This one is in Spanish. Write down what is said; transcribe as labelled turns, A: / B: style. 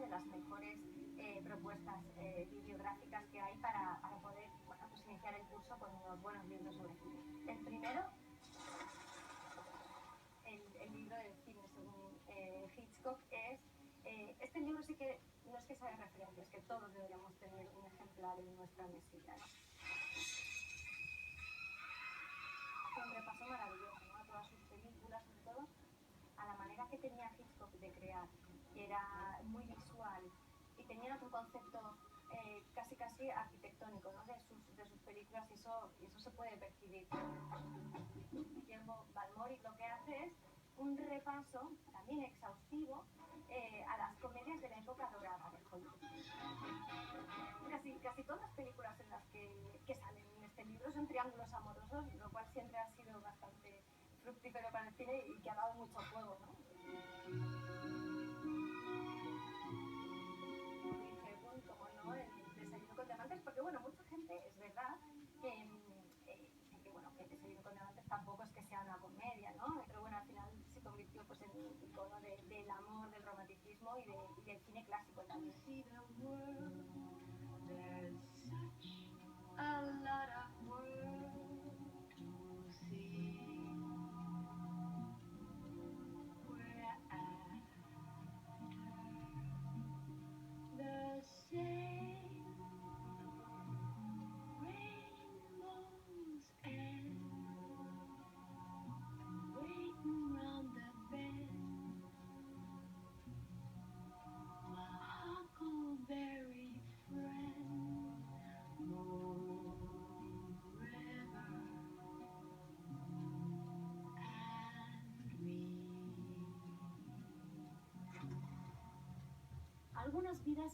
A: las mejores propuestas bibliográficas que hay para poder, bueno, pues iniciar el curso con unos buenos libros sobre cine. El primero, el libro de cine según Hitchcock, es este libro sí que no es que sea de referencia, es que todos deberíamos tener un ejemplar en nuestra mesilla, ¿no? Hace un repaso maravilloso, ¿no? A todas sus películas, sobre todo a la manera que tenía Hitchcock de crear, que era muy visual y tenía un concepto casi arquitectónico, ¿no? de sus películas, y eso se puede percibir. Guillermo Balmori lo que hace es un repaso también exhaustivo a las comedias de la época dorada de Hollywood. Casi todas las películas en las que salen en este libro son triángulos amorosos, lo cual siempre ha sido bastante fructífero para el cine y que ha dado mucho juego, ¿no? Audrey Hepburn, como no, en Desayuno con Diamantes, porque bueno, mucha gente, es verdad, que dice que bueno, que Desayuno con Diamantes tampoco es que sea una comedia, ¿no? Pero bueno, al final se convirtió pues en un icono del amor, del romanticismo y del cine clásico también. A lot of world to see. We're after the same rainbows and waiting round the bend. My huckleberry friend, forever and me. Algunas vidas